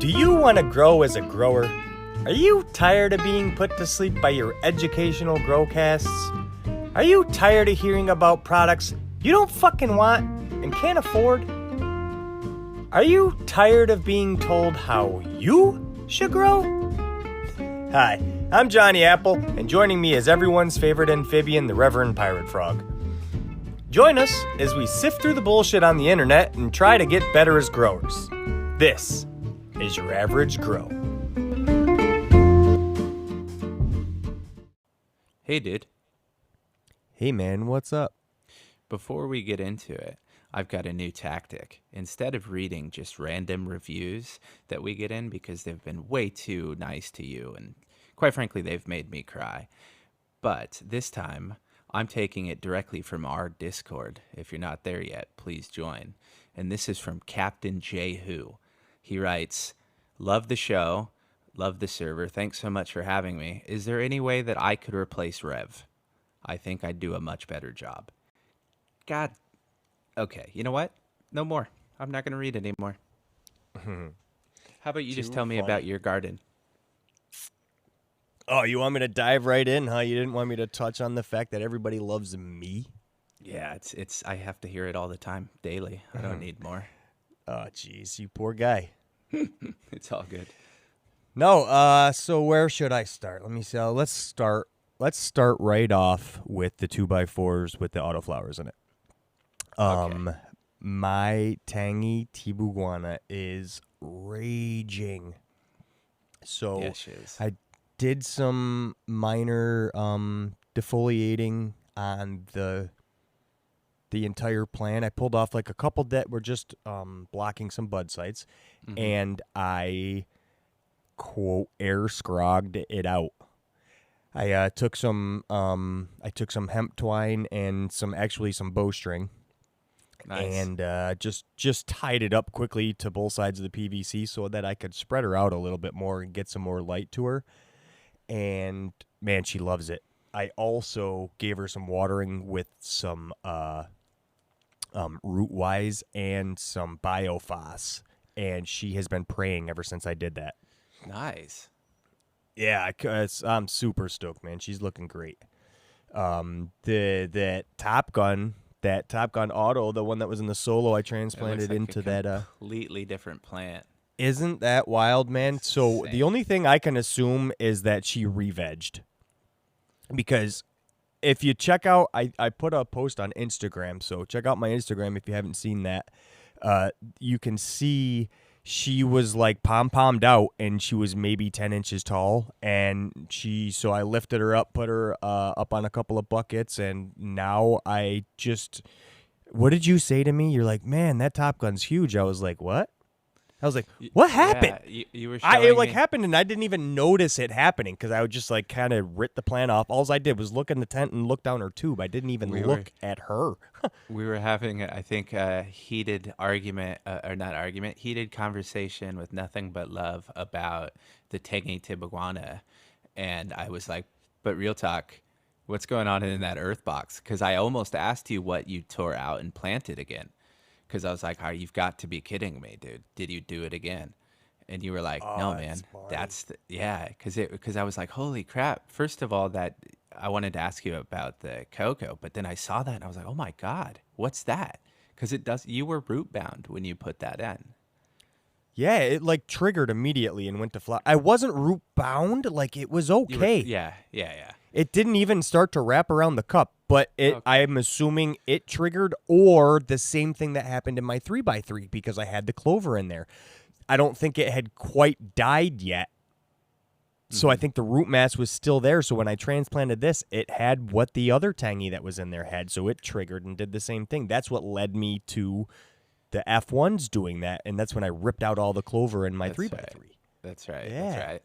Do you want to grow as a grower? Are you tired of being put to sleep by your educational growcasts? Are you tired of hearing about products you don't fucking want and can't afford? Are you tired of being told how you should grow? Hi, I'm Johnny Apple, and joining me is everyone's favorite amphibian, the Reverend Pirate Frog. Join us as we sift through the bullshit on the internet and try to get better as growers. This is your average grow. Hey, dude. Hey, man, what's up? Before we get into it, I've got a new tactic. Instead of reading just random reviews that we get in because they've been way too nice to you, and quite frankly, they've made me cry. But this time, I'm taking it directly from our Discord. If you're not there yet, please join. And this is from Captain J. Who. He writes, "Love the show. Love the server. Thanks so much for having me. Is there any way that I could replace Rev? I think I'd do a much better job." God. Okay, you know what? No more. I'm not going to read it anymore. How about you just tell me about your garden? Oh, you want me to dive right in, huh? You didn't want me to touch on the fact that everybody loves me? Yeah, it's. I have to hear it all the time, daily. I don't need more. Oh, jeez, you poor guy. It's all good. No, so where should I start? Let me see. Let's start right off with the 2x4s with the autoflowers in it. Okay. My tangy tibuguana is raging. So Yeah, she is. I did some minor defoliating on the entire plant. I pulled off like a couple that were just blocking some bud sites, and I quote air scrogged it out. I took some hemp twine and some bowstring. Nice. And just tied it up quickly to both sides of the PVC so that I could spread her out a little bit more and get some more light to her. And man, she loves it. I also gave her some watering with some Rootwise and some Biofos, and she has been praying ever since I did that. Nice. Yeah, I'm super stoked, man. She's looking great. That Top Gun Auto, the one that was in the Solo, I transplanted into that. Completely different plant. Isn't that wild, man? It's so insane. the only thing I can assume is that she re-vegged, because if you check out, I put a post on Instagram, so check out my Instagram if you haven't seen that. You can see she was like pom-pommed out, and she was maybe 10 inches tall, and so I lifted her up, put her up on a couple of buckets, and now what did you say to me? You're like, man, that Top Gun's huge. I was like, what? I was like, what happened? Yeah, you were showing It me. happened, and I didn't even notice it happening because I would just like kind of rip the plant off. All I did was look in the tent and look down her tube. I didn't even look at her. We were having, I think, a heated argument, or not argument, heated conversation with nothing but love about the tangy tibuguana. And I was like, but real talk, what's going on in that earth box? Because I almost asked you what you tore out and planted again. Because I was like, oh, you've got to be kidding me, dude. Did you do it again? And you were like, no, man. Yeah, because I was like, holy crap. First of all, that I wanted to ask you about the cocoa, but then I saw that and I was like, oh my God, what's that? Because you were root bound when you put that in. Yeah, it like triggered immediately and went to fly. I wasn't root bound. Like it was okay. Yeah. It didn't even start to wrap around the cup, but Okay. I'm assuming it triggered, or the same thing that happened in my 3x3 because I had the clover in there. I don't think it had quite died yet. So I think the root mass was still there. So when I transplanted this, it had what the other tangy that was in there had. So it triggered and did the same thing. That's what led me to the F1s doing that. And that's when I ripped out all the clover in my 3x3. That's right. Yeah. That's right.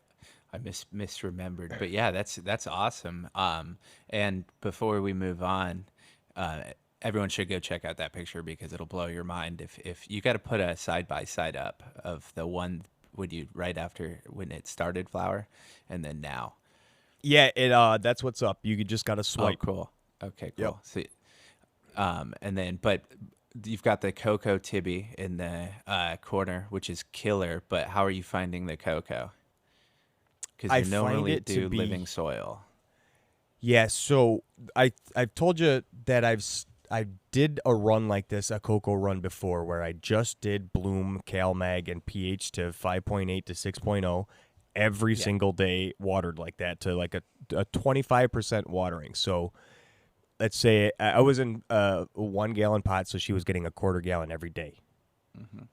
I misremembered, but yeah, that's awesome. And before we move on, everyone should go check out that picture because it'll blow your mind. If you got to put a side by side up of the one right after when it started flower, and then now. Yeah, that's what's up. You just got to swipe. Oh, cool. Okay, cool. Yep. See, and then, but you've got the cocoa tibby in the corner, which is killer. But how are you finding the cocoa? Because I you find normally it to do be living soil. yeah. So I've told you that I did a run like this, a cocoa run before, where I just did Bloom, CalMag, and pH to 5.8 to 6.0 every Yeah. single day, watered like that to like a 25% watering. So let's say I was in a 1 gallon pot, so she was getting a quarter gallon every day. Hmm.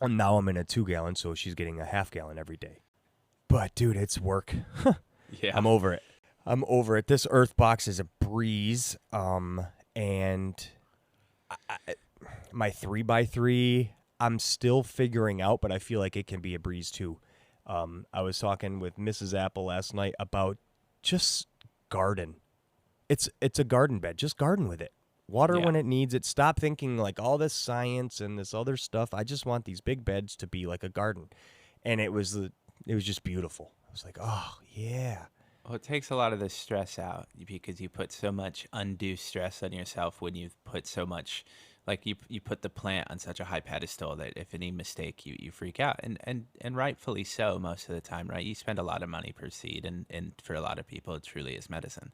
And now I'm in a 2 gallon, so she's getting a half gallon every day. But dude, it's work. Yeah. I'm over it. I'm over it. This Earth box is a breeze. And my 3x3, I'm still figuring out, but I feel like it can be a breeze too. I was talking with Mrs. Apple last night about just garden. It's a garden bed. Just garden with it. Water Yeah. when it needs it. Stop thinking like all this science and this other stuff. I just want these big beds to be like a garden. And it was just beautiful. I was like, oh yeah. Well, it takes a lot of the stress out because you put so much undue stress on yourself when you put so much, like you put the plant on such a high pedestal that if any mistake you freak out, and rightfully so most of the time, right? You spend a lot of money per seed, and for a lot of people it truly is medicine.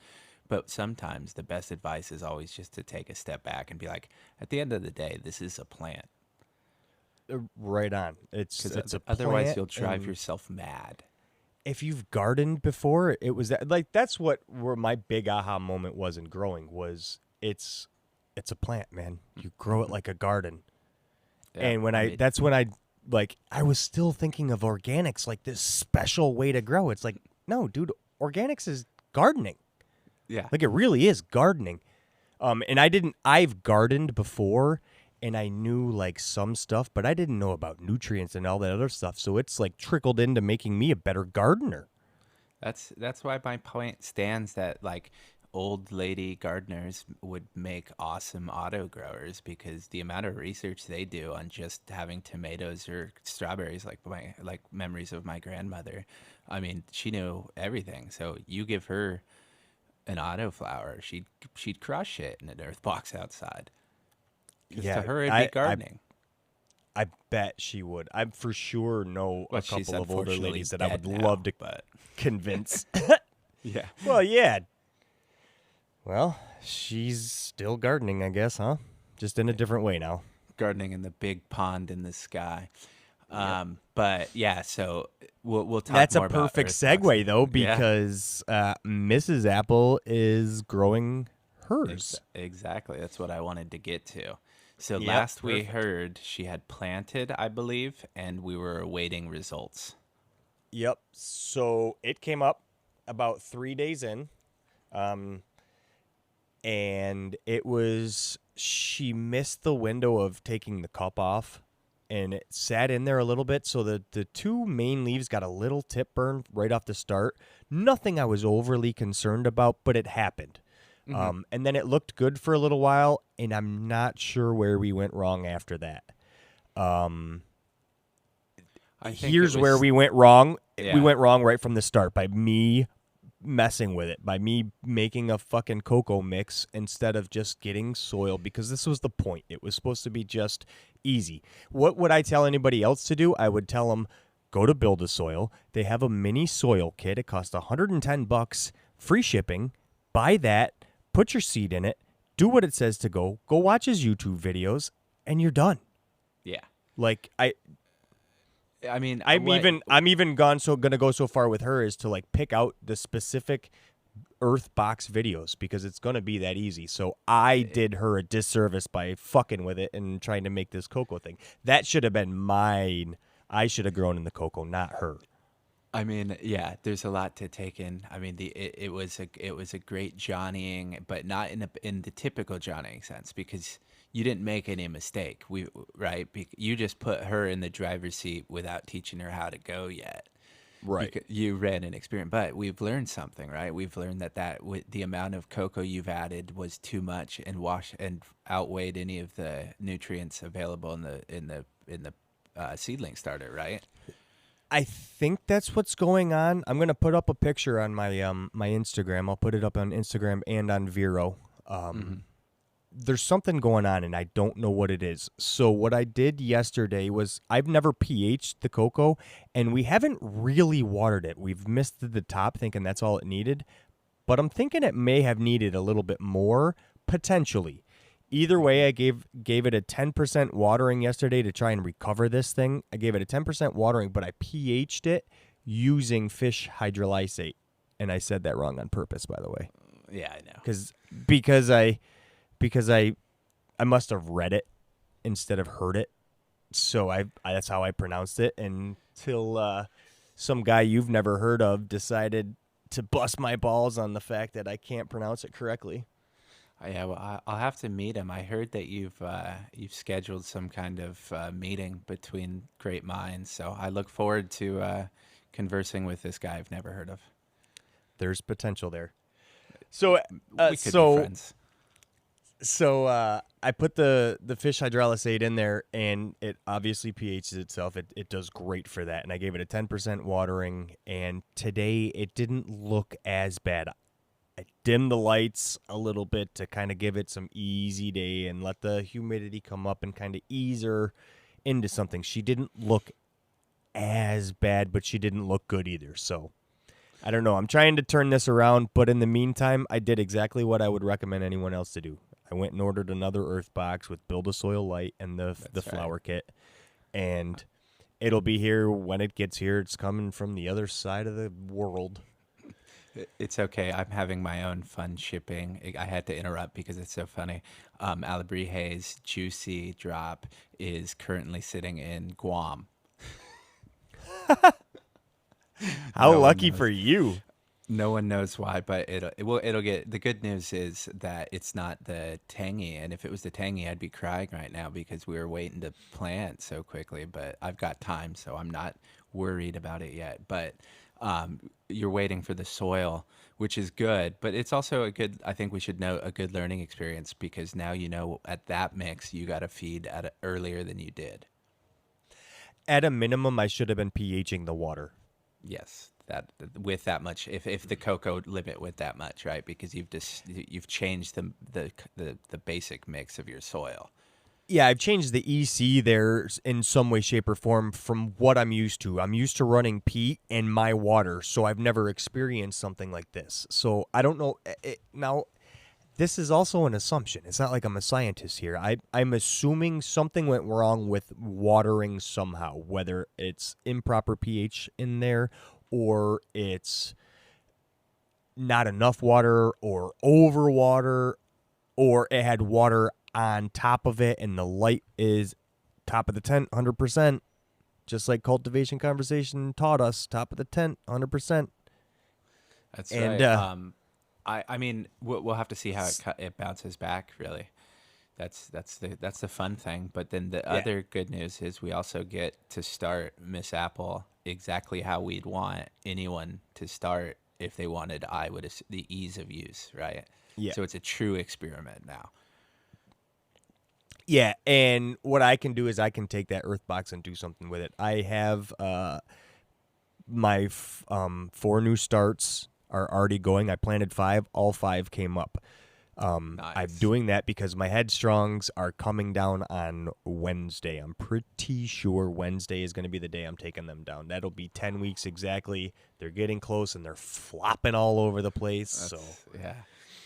But sometimes the best advice is always just to take a step back and be like, at the end of the day, this is a plant. Right on. It's Because a otherwise plant, you'll drive and yourself mad. if you've gardened before, it was that like that's what where my big aha moment was in growing was it's a plant, man. You grow it Hmm. like a garden. Yeah, And when I I mean, that's when I was still thinking of organics like this special way to grow. It's like, no, dude, organics is gardening. yeah. Like it really is gardening. And I've gardened before and I knew like some stuff, but I didn't know about nutrients and all that other stuff. So it's like trickled into making me a better gardener. That's why my point stands that like old lady gardeners would make awesome auto growers because the amount of research they do on just having tomatoes or strawberries, like memories of my grandmother. I mean, she knew everything. So you give her an auto flower, she'd crush it in an earth box outside. Because to Yeah, her it'd be I gardening. I bet she would. I for sure know a But she's couple of older unfortunately ladies that I dead would love now. to But convince. yeah, Well, yeah. Well, she's still gardening, I guess, huh? Just in a different way now. gardening in the big pond in the sky. Yep. But yeah, so we'll talk That's a more about perfect earth boxing. segue, though, Yeah, because Mrs. Apple is growing hers. exactly. That's what I wanted to get to. So Yep, last we perfect. heard, she had planted, I believe, and we were awaiting results. Yep. So it came up about 3 days in. Um, and it was she missed the window of taking the cup off and it sat in there a little bit, so the two main leaves got a little tip burn right off the start. Nothing I was overly concerned about, but it happened. Hmm. And then it looked good for a little while, and I'm not sure where we went wrong after that. Um, I think it Here's where was, we went wrong. We yeah, went wrong right from the start by me messing with it, by me making a fucking cocoa mix instead of just getting soil, because this was the point. It was supposed to be just easy. What would I tell anybody else to do? I would tell them go to Build a Soil. They have a mini soil kit. It costs $110, free shipping. Buy that, put your seed in it, do what it says to go watch his YouTube videos, and you're done. yeah. Like I mean, I'm even gonna go so far with her as to like pick out the specific Earth box videos because it's gonna be that easy. So I did her a disservice by fucking with it and trying to make this cocoa thing. That should have been mine. I should have grown in the cocoa, not her. I mean, yeah, there's a lot to take in. I mean, it was a great Johnnying, but not in the typical Johnnying sense because you didn't make any mistake. Right? You just put her in the driver's seat without teaching her how to go yet. You ran an experiment, but we've learned something, right? We've learned that with the amount of cocoa you've added was too much and outweighed any of the nutrients available in the seedling starter, right? I think that's what's going on. I'm gonna put up a picture on my my Instagram. I'll put it up on Instagram and on Vero. Hmm. there's something going on, and I don't know what it is. So what I did yesterday was I've never pH'd the cocoa, and we haven't really watered it. We've misted the top, thinking that's all it needed, but I'm thinking it may have needed a little bit more, potentially. Either way, I gave it a 10% watering yesterday to try and recover this thing. I gave it a 10% watering, but I pH'd it using fish hydrolysate. And I said that wrong on purpose, by the way. Yeah, I know. Because I must have read it instead of heard it. So that's how I pronounced it until some guy you've never heard of decided to bust my balls on the fact that I can't pronounce it correctly. Yeah, well, I'll have to meet him. I heard that you've scheduled some kind of meeting between great minds, so I look forward to conversing with this guy I've never heard of. There's potential there. So we could be friends. So I put the fish hydrolysate in there, and it obviously pHs itself. It does great for that, and I gave it a 10% watering, and today it didn't look as bad. I dimmed the lights a little bit to kind of give it some easy day and let the humidity come up and kind of ease her into something. She didn't look as bad, but she didn't look good either. So I don't know. I'm trying to turn this around, but in the meantime, I did exactly what I would recommend anyone else to do. I went and ordered another earth box with Build a Soil Light and the flower kit, and it'll be here when it gets here. It's coming from the other side of the world. It's okay. I'm having my own fun shipping. I had to interrupt because it's so funny. Alabrije's Juicy Drop is currently sitting in Guam. How lucky for you. No one knows why, but it'll get. The good news is that it's not the tangy, and if it was the tangy, I'd be crying right now because we were waiting to plant so quickly. But I've got time, so I'm not worried about it yet. But you're waiting for the soil, which is good, but it's also a good. I think we should note a good learning experience because now you know at that mix you got to feed earlier than you did. At a minimum, I should have been pHing the water. Yes. That with that much, if the cocoa limit with that much, right? Because you've changed the basic mix of your soil. Yeah, I've changed the EC there in some way, shape, or form from what I'm used to. I'm used to running peat in my water, so I've never experienced something like this. So I don't know. Now, this is also an assumption. It's not like I'm a scientist here. I'm assuming something went wrong with watering somehow, whether it's improper pH in there or it's not enough water or over water, or it had water on top of it and the light is top of the tent 100%, just like Cultivation Conversation taught us. Top of the tent 100%. That's right. I mean we'll have to see how it bounces back, really. That's the fun thing. But then the other good news is we also get to start Miss Apple exactly how we'd want anyone to start if they wanted the ease of use, right? Yeah. So it's a true experiment now. Yeah, and what I can do is I can take that earth box and do something with it. I have my 4 new starts are already going. I planted 5. All 5 came up. Nice. I'm doing that because my headstrongs are coming down on Wednesday. I'm pretty sure Wednesday is going to be the day I'm taking them down. That'll be 10 weeks exactly. They're getting close and they're flopping all over the place. Yeah,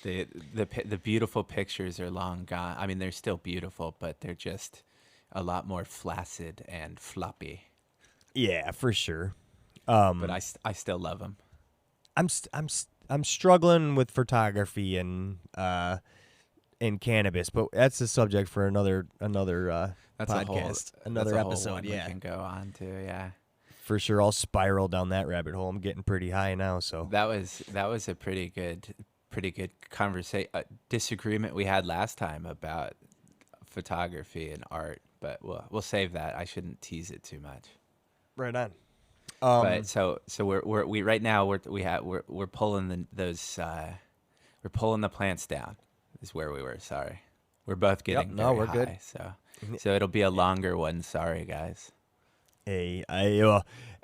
the beautiful pictures are long gone. I mean, they're still beautiful, but they're just a lot more flaccid and floppy. Yeah, for sure. But I still love them. I'm struggling with photography and cannabis, but that's a subject for another podcast, another episode. We can go on to. Yeah, for sure. I'll spiral down that rabbit hole. I'm getting pretty high now, so that was a pretty good conversation disagreement we had last time about photography and art, but we'll save that. I shouldn't tease it too much. Right on. But so we're right now we're pulling we're pulling the plants down is where we were. Sorry, we're both getting we're high, good. So it'll be a longer one. Sorry, guys. Hey,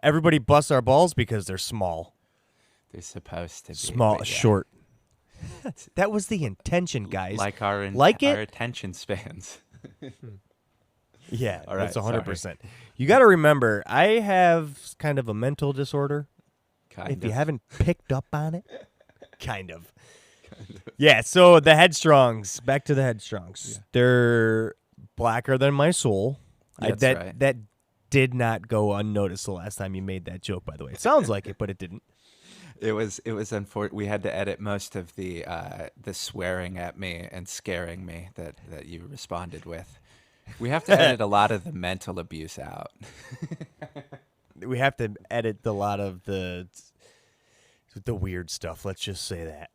everybody busts our balls because they're small. They're supposed to be small, short. That was the intention, guys. Like our Like our it? attention spans. Yeah, All that's right, 100%. You got to remember, I have kind of a mental disorder. Kind If of. you haven't picked up on it, kind of. Yeah, so the Headstrongs, back to the Headstrongs. Yeah. They're blacker than my soul. That's that right. that did not go unnoticed the last time you made that joke, by the way. It sounds like it, but it didn't. It was unfortunate. We had to edit most of the swearing at me and scaring me that you responded with. We have to edit a lot of the mental abuse out. We have to edit a lot of the weird stuff. Let's just say that.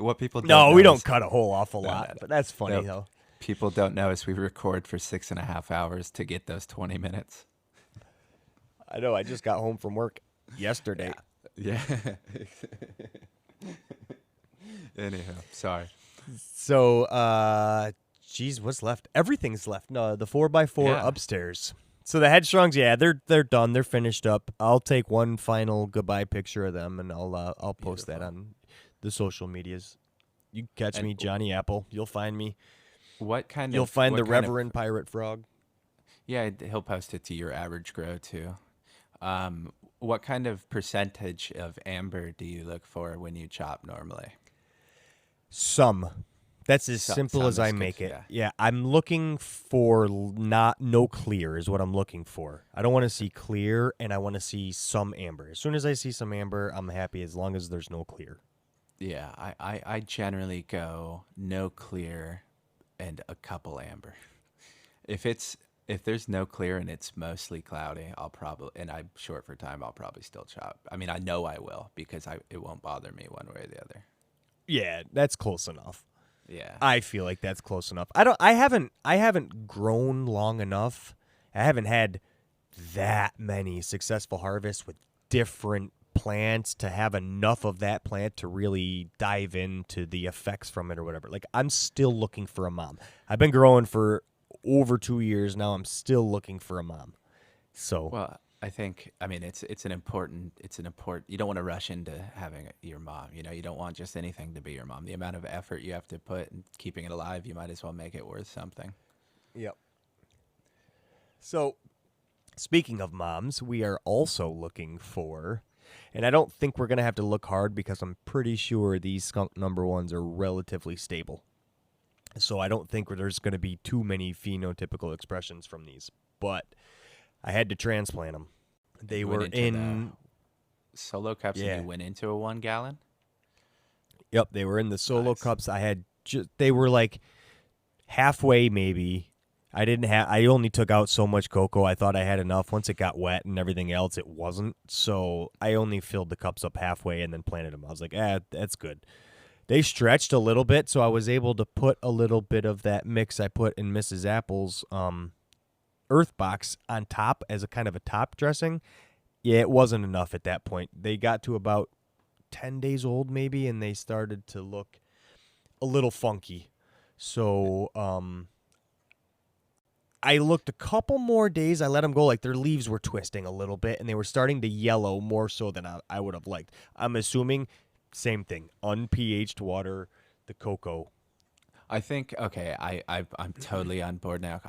What people don't No, know we don't is- cut a whole awful No, lot, no, no. but that's funny Nope. though. People don't know is we record for 6.5 hours to get those 20 minutes. I know. I just got home from work yesterday. Yeah. Anyhow, sorry. So, geez, what's left? Everything's left. No, the 4x4 Yeah. upstairs. So the Headstrongs, yeah, they're done. They're finished up. I'll take one final goodbye picture of them, and I'll post that on the social medias. You can catch And me, Johnny Apple. You'll find me. What kind of You'll find what the kind of- Reverend Pirate Frog. Yeah, he'll post it to your average grow too. What kind of percentage of amber do you look for when you chop normally? Some. That's as Some- simple some as I is good, make it. yeah. Yeah, I'm looking for no clear is what I'm looking for. I don't want to see clear, and I want to see some amber. As soon as I see some amber, I'm happy as long as there's no clear. Yeah, I generally go no clear and a couple amber. If there's no clear and it's mostly cloudy, and I'm short for time, I'll probably still chop. I mean, I know I will because it won't bother me one way or the other. Yeah, that's close enough. Yeah. I feel like that's close enough. I haven't grown long enough. I haven't had that many successful harvests with different plants to have enough of that plant to really dive into the effects from it or whatever. Like, I'm still looking for a mom. I've been growing for over 2 years now. I'm still looking for a mom. So Well, I mean it's an important you don't want to rush into having your mom. You know, you don't want just anything to be your mom. The amount of effort you have to put in keeping it alive, you might as well make it worth something. Yep. So, speaking of moms, we are also looking for, and I don't think we're going to have to look hard because I'm pretty sure these skunk number ones are relatively stable. So I don't think there's going to be too many phenotypical expressions from these. But I had to transplant them. They You went were into in, the solo cups Yeah. and you went into a 1 gallon. yep, they were in the solo Nice. cups. I had they were like halfway maybe. I only took out so much cocoa. I thought I had enough. Once it got wet and everything else, it wasn't. So I only filled the cups up halfway and then planted them. I was like, that's good. They stretched a little bit, so I was able to put a little bit of that mix I put in Mrs. Apple's earth box on top as a kind of a top dressing. Yeah, it wasn't enough at that point. They got to about 10 days old maybe, and they started to look a little funky. So I looked a couple more days. I let them go. Like, their leaves were twisting a little bit, and they were starting to yellow more so than I would have liked. I'm assuming same thing, unpH'd water, the cocoa. I think okay. I'm totally on board now.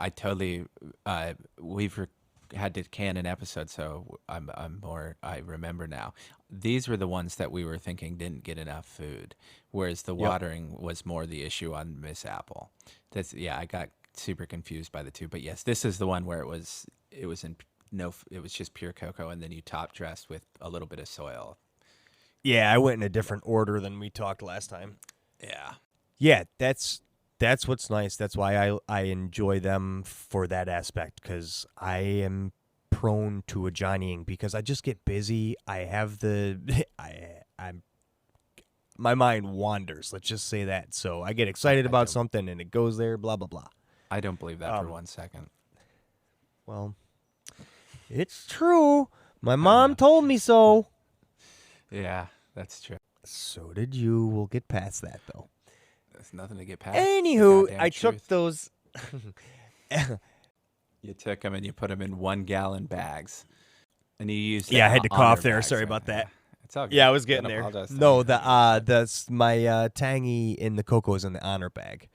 We've had to can an episode, so I'm more. I remember now. These were the ones that we were thinking didn't get enough food, whereas the Yep. watering was more the issue on Miss Apple. I got super confused by the two, but yes, this is the one where it was it was just pure cocoa, and then you top dressed with a little bit of soil. Yeah, I went in a different order than we talked last time. Yeah. Yeah, that's what's nice. That's why I enjoy them for that aspect, because I am prone to a Johnnying because I just get busy. I have I'm my mind wanders. Let's just say that. So I get excited about something and it goes there. Blah blah blah. I don't believe that for 1 second. Well, it's true. My mom told me so. Yeah, that's true. So did you. We'll get past that though. There's nothing to get past. Anywho, Goddamn I truth. took those. You took them and you put them in 1 gallon bags, and you used. Yeah, I them had to on their cough there. bags, Sorry right? about that. It's all good. Yeah, I was Don't getting there. apologize to No, me. my tangy in the cocoa is in the honor bag.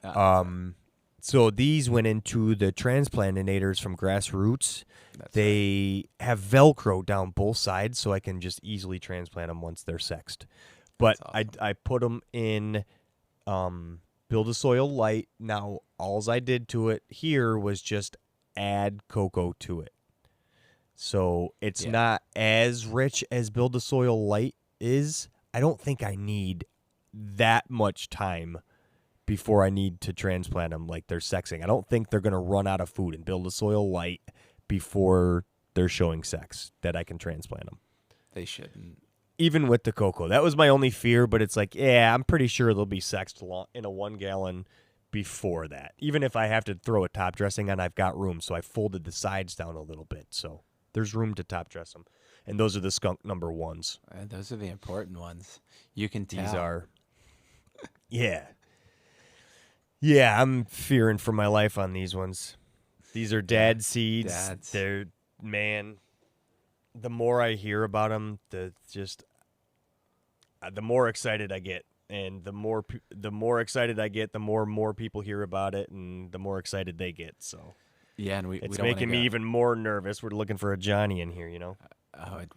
Sorry. So these went into the transplantinators from Grassroots. That's right. They have Velcro down both sides, so I can just easily transplant them once they're sexed. But That's awesome. I put them in Build a Soil Light. Now, alls I did to it here was just add cocoa to it. So it's Yeah. not as rich as Build a Soil Light is. I don't think I need that much time before I need to transplant them like they're sexing. I don't think they're going to run out of food and Build a Soil Light before they're showing sex that I can transplant them. They shouldn't. Even with the cocoa. That was my only fear, but it's like, yeah, I'm pretty sure they'll be sexed in a 1 gallon before that. Even if I have to throw a top dressing on, I've got room. So I folded the sides down a little bit. So there's room to top dress them. And those are the Skunk number 1s. Those are the important ones. You can tell. These are, yeah. Yeah, I'm fearing for my life on these ones. These are dad seeds. Dads. They're, man, the more I hear about them, the more excited I get. And the more excited I get, the more people hear about it, and the more excited they get. So Yeah, and we it's don't making wanna me go. even more nervous. We're looking for a Johnny in here, you know?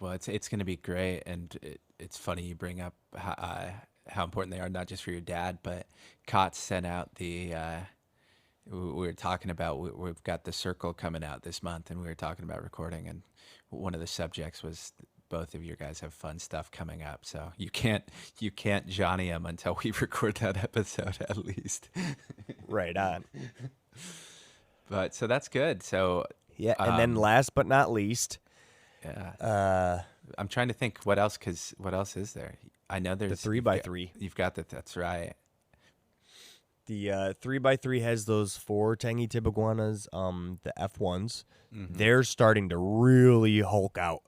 Well, it's going to be great, and it's funny you bring up how important they are, not just for your dad, but Kotz sent out the. We were talking about we've got the circle coming out this month, and we were talking about recording, and one of the subjects was both of your guys have fun stuff coming up, so you can't Johnny them until we record that episode at least. Right on. But so that's good. So Yeah, and then last but not least, yeah. I'm trying to think what else, because what else is there? I know there's the 3x3. You've got that. That's right. The 3x3 has those 4 tangy tib iguanas, the F1s. Mm-hmm. They're starting to really hulk out,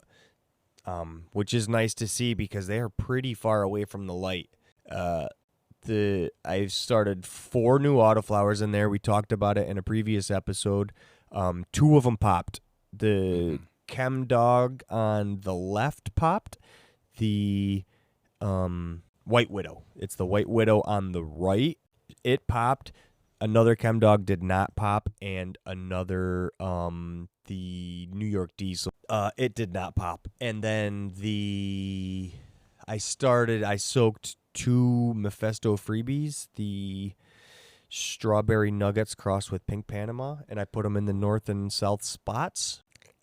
which is nice to see because they are pretty far away from the light. I've started 4 new autoflowers in there. We talked about it in a previous episode. 2 of them popped. The Chem Dog on the left popped. The White Widow. It's the White Widow on the right. It popped. Another Chem Dog did not pop, and another the New York Diesel. It did not pop. And then I soaked 2 Mephisto freebies, the strawberry nuggets crossed with pink Panama, and I put them in the north and south spots.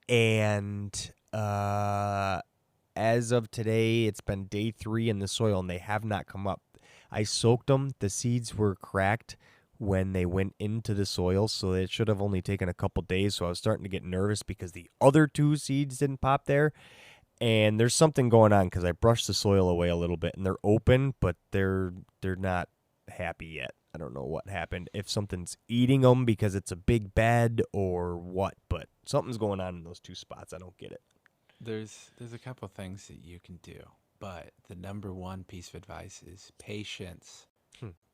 And as of today, it's been day 3 in the soil, and they have not come up. I soaked them. The seeds were cracked when they went into the soil, so it should have only taken a couple days. So I was starting to get nervous because the other 2 seeds didn't pop there. And there's something going on because I brushed the soil away a little bit, and they're open, but they're not happy yet. I don't know what happened. If something's eating them because it's a big bed or what, but something's going on in those 2 spots. I don't get it. There's a couple things that you can do, but the number one piece of advice is patience.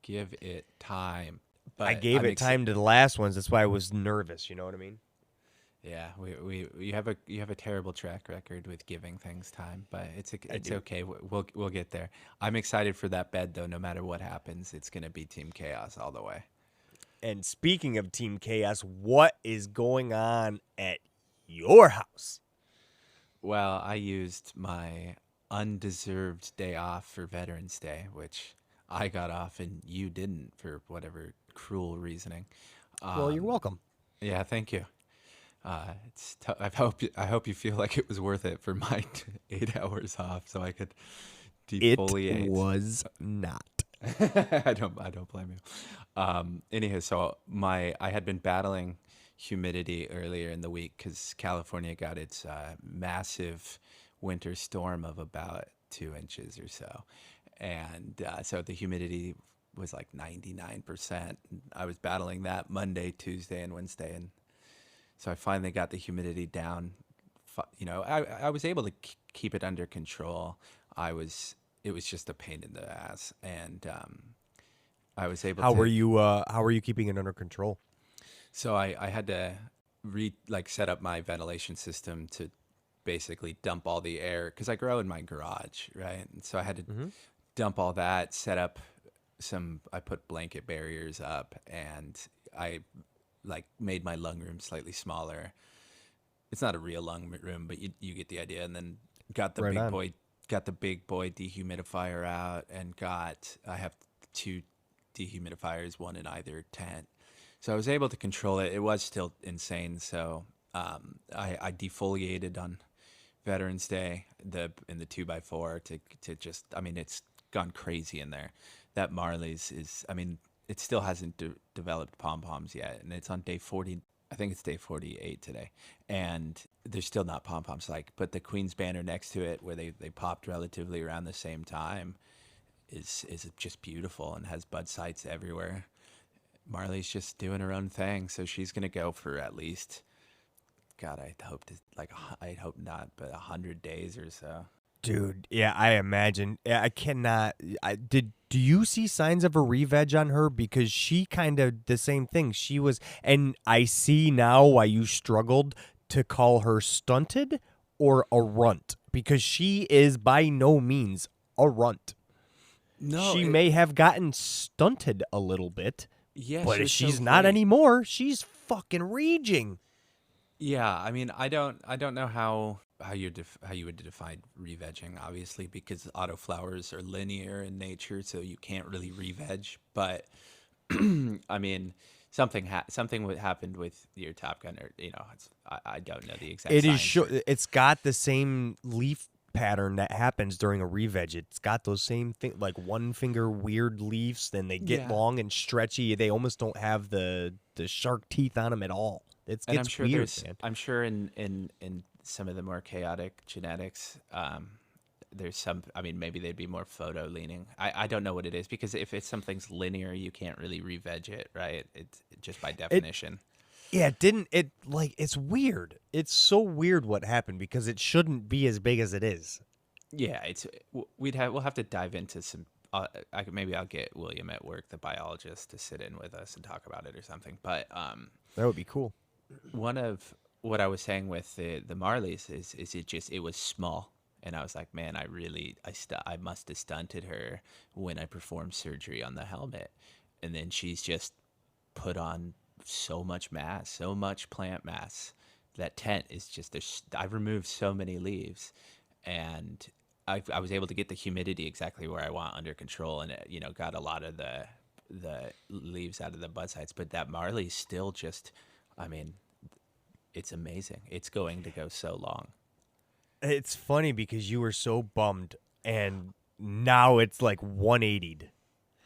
Give it time. But I gave it time to the last ones. That's why I was nervous. You know what I mean? Yeah, you have a terrible track record with giving things time, but it's okay. We'll get there. I'm excited for that bed though. No matter what happens, it's gonna be Team Chaos all the way. And speaking of Team Chaos, what is going on at your house? Well, I used my undeserved day off for Veterans Day, which I got off and you didn't for whatever cruel reasoning. Well, you're welcome. Yeah, thank you. I hope you feel like it was worth it for my 8 hours off, so I could defoliate. It was not. I don't blame you. Anyhow, so I had been battling humidity earlier in the week because California got its massive winter storm of about 2 inches or so, and so the humidity was like 99%. I was battling that Monday, Tuesday, and Wednesday, and so I finally got the humidity down. I was able to keep it under control. It was just a pain in the ass, and I was able. How were you keeping it under control? So I had to set up my ventilation system to basically dump all the air because I grow in my garage, right? And so I had to Mm-hmm. dump all that, set up I put blanket barriers up, and I like made my lung room slightly smaller. It's not a real lung room, but you get the idea. And then got the Right big on. boy dehumidifier out, and I have two dehumidifiers, one in either tent. So I was able to control it. It was still insane. So I defoliated on Veterans Day in the 2x4 to just, I mean, it's gone crazy in there. That Marley's is, I mean, it still hasn't developed pom poms yet, and it's on day 40. I think it's day 48 today, and there's still not pom poms. Like, but the Queen's banner next to it, where they popped relatively around the same time, is just beautiful and has bud sites everywhere. Marley's just doing her own thing, so she's gonna go for at least, God, I hope not, but 100 days or so. Dude, yeah, I imagine. Yeah, I cannot. Do you see signs of a re-veg on her? Because she kind of the same thing. She was, and I see now why you struggled to call her stunted or a runt, because she is by no means a runt. No, She may have gotten stunted a little bit, yeah, she but was so she's not great. anymore. She's fucking raging. Yeah, I mean, I don't know how you would define re-vegging, obviously, because autoflowers are linear in nature, so you can't really re-veg. But I mean, something what happened with your Top Gun, or I don't know the exact It is science. it's got the same leaf pattern that happens during a re-veg. It's got those same thing, like one finger weird leaves. Then they get Yeah, long and stretchy. They almost don't have the shark teeth on them at all. It and I'm gets sure weird, man. I'm sure in some of the more chaotic genetics, there's some. I mean, maybe they'd be more photo leaning. I don't know what it is, because if it's something's linear, you can't really re-veg it, right? It's just by It definition. Yeah, it didn't it like it's weird. It's so weird what happened because it shouldn't be as big as it is. Yeah, we'll have to dive into some. Maybe I'll get William at work, the biologist, to sit in with us and talk about it or something. But That would be cool. one of what I was saying with the Marleys is it was small, and I was like, man, I must have stunted her when I performed surgery on the helmet, and then she's just put on so much mass, so much plant mass. That tent is just I've removed so many leaves, and I was able to get the humidity exactly where I want under control, and it, got a lot of the leaves out of the bud sites. But that Marley's still just, I mean, it's amazing. It's going to go so long. It's funny because you were so bummed and now it's like 180'd.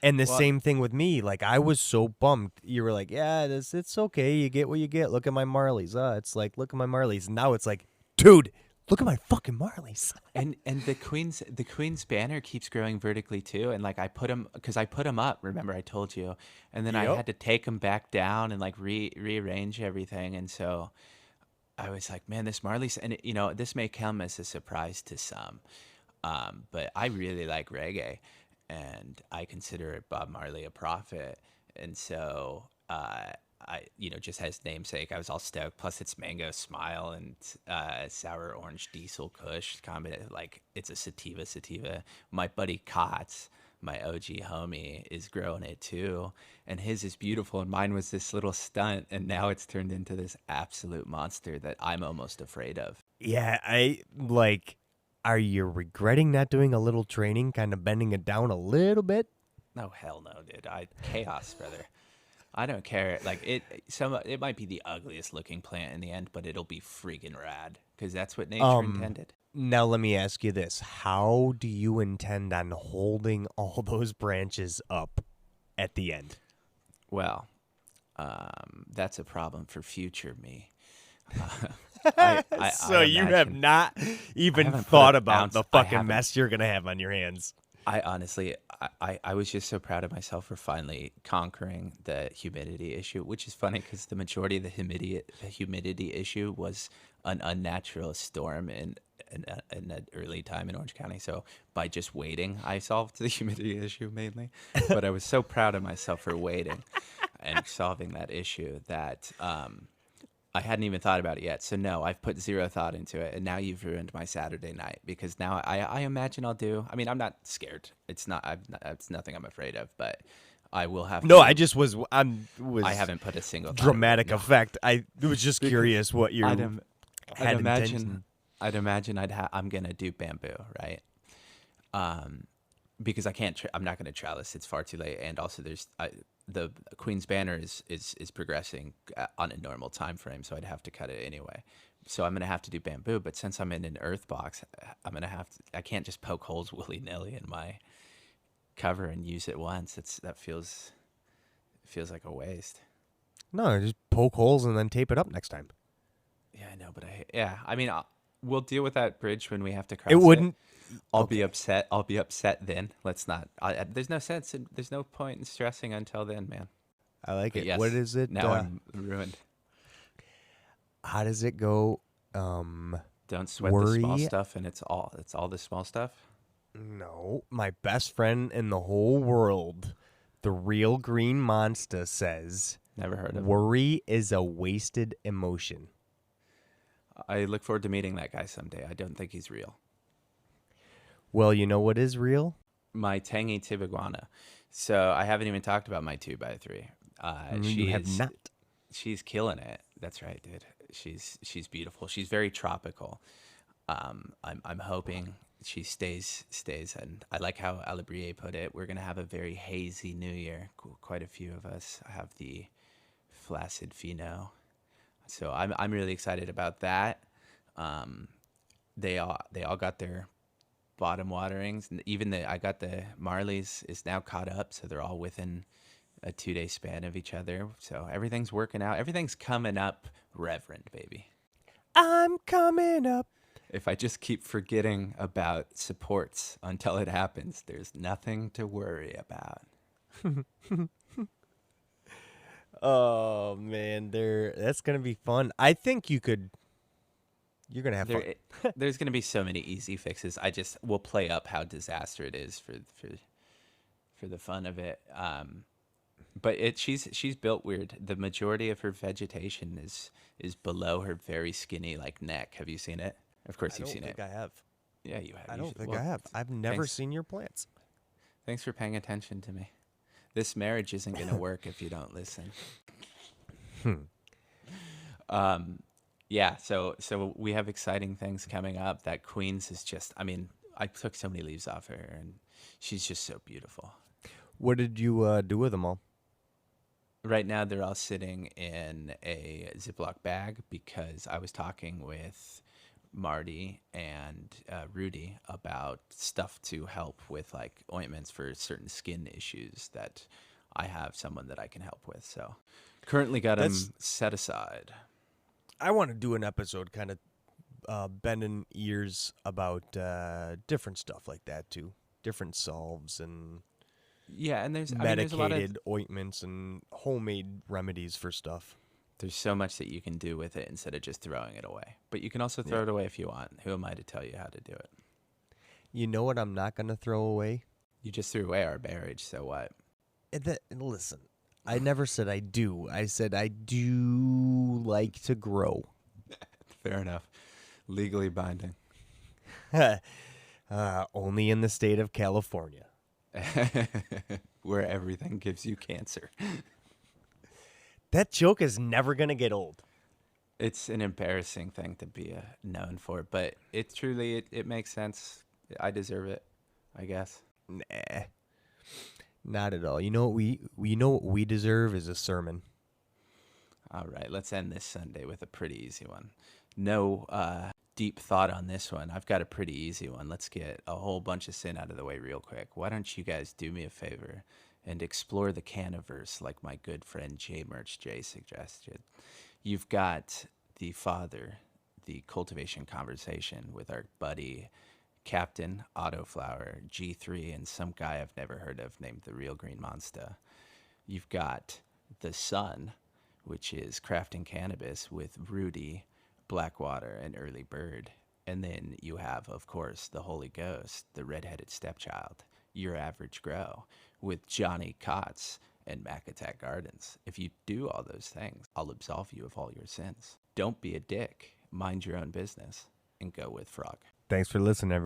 And the Well, same thing with me. Like I was so bummed. You were like, "Yeah, it's okay. You get what you get. Look at my Marleys." It's like, "Look at my Marleys." Now it's like, "Dude, look at my fucking Marleys." and the Queen's banner keeps growing vertically too, and like I put them up. Remember I told you, and then I Yep. had to take them back down and like rearrange everything, and so I was like, man, this Marley's, and this may come as a surprise to some, but I really like reggae, and I consider Bob Marley a prophet, and so just as namesake, I was all stoked. Plus, it's Mango Smile and Sour Orange Diesel Kush combination. Like it's a sativa. My buddy Kotz, my OG homie, is growing it too, and his is beautiful, and mine was this little stunt, and now it's turned into this absolute monster that I'm almost afraid of. Yeah, I like are you regretting not doing a little training, kind of bending it down a little bit? No, hell no, dude. Chaos, brother. I don't care. Like it might be the ugliest looking plant in the end, but it'll be freaking rad because that's what nature Um intended. Now let me ask you this. How do you intend on holding all those branches up at the end? Well, that's a problem for future me. I So you have imagine not I even haven't put thought an about ounce. the I fucking haven't. mess you're going to have on your hands. I honestly, I was just so proud of myself for finally conquering the humidity issue, which is funny because the majority of the humidity issue was an unnatural storm in an early time in Orange County. So by just waiting, I solved the humidity issue mainly. But I was so proud of myself for waiting and solving that issue that I hadn't even thought about it yet. So no, I've put zero thought into it, and now you've ruined my Saturday night because now I imagine I'll do. I mean, I'm not scared. It's nothing I'm afraid of, but I will have No, to. I just was. I haven't put a single thought dramatic into it. effect. I was just curious what you I'd, had imagine. intention. I'd imagine I'm gonna do bamboo, right? Because I can't. I'm not gonna trellis. It's far too late, and also the Queen's Banner is progressing on a normal time frame, so I'd have to cut it anyway. So I'm gonna have to do bamboo. But since I'm in an earth box, I can't just poke holes willy nilly in my cover and use it once. That feels like a waste. No, just poke holes and then tape it up next time. Yeah, I know, but I mean, we'll deal with that bridge when we have to cross It wouldn't. I'll be upset. I'll be upset then. Let's not. There's no sense. There's no point in stressing until then, man. I like But it. yes, What is it? Now I'm ruined. How does it go? Don't sweat the small stuff, and it's all the small stuff. No, my best friend in the whole world, the real green monster, says Never heard of him. worry is a wasted emotion. I look forward to meeting that guy someday. I don't think he's real. Well, you know what is real? My tangy Tibiguana. So I haven't even talked about my 2x3. You have not. She's killing it. That's right, dude. She's beautiful. She's very tropical. I'm hoping she stays, and I like how Alabrie put it. We're gonna have a very hazy New Year. Quite a few of us have the flaccid pheno, so I'm really excited about that. They all got their bottom waterings, and even I got the Marleys is now caught up, so they're all within a 2-day span of each other. So everything's working out. Everything's coming up, Reverend, baby. I'm coming up. If I just keep forgetting about supports until it happens, there's nothing to worry about. Oh man, that's gonna be fun. I think you're gonna have fun. There's going to be so many easy fixes. We'll play up how disaster it is for the fun of it. But she's built weird. The majority of her vegetation is below her very skinny like neck. Have you seen it? Of course you've seen it. I don't think I have. Yeah, you have. I don't think I have. I've never seen your plants. Thanks for paying attention to me. This marriage isn't going to work if you don't listen. Yeah, so we have exciting things coming up. That Queens is just, I mean, I took so many leaves off her, and she's just so beautiful. What did you do with them all? Right now, they're all sitting in a Ziploc bag because I was talking with Marty and Rudy about stuff to help with like ointments for certain skin issues that I have someone that I can help with. So currently got them set aside. I want to do an episode kind of bending ears about different stuff like that too. Different salves and yeah, and there's medicated a lot of ointments and homemade remedies for stuff. There's so much that you can do with it instead of just throwing it away. But you can also throw it away if you want. Who am I to tell you how to do it? You know what I'm not going to throw away? You just threw away our marriage, so what? Listen, I never said I do. I said I do like to grow. Fair enough. Legally binding. Only in the state of California. Where everything gives you cancer. That joke is never going to get old. It's an embarrassing thing to be known for, but it truly makes sense. I deserve it, I guess. Nah. Not at all. You know what we deserve is a sermon. All right, let's end this Sunday with a pretty easy one. No deep thought on this one. I've got a pretty easy one. Let's get a whole bunch of sin out of the way real quick. Why don't you guys do me a favor and explore the Canaverse like my good friend J Merch J suggested? You've got the Father, the Cultivation Conversation with our buddy Captain Autoflower, G3, and some guy I've never heard of named the Real Green Monster. You've got the Sun, which is Crafting Cannabis with Rudy, Blackwater, and Early Bird. And then you have, of course, the Holy Ghost, the Redheaded Stepchild, Your Average Grow, with Johnny Kotz and Mac Attack Gardens. If you do all those things, I'll absolve you of all your sins. don't be a dick. Mind your own business and go with Frog. Thanks for listening, everyone.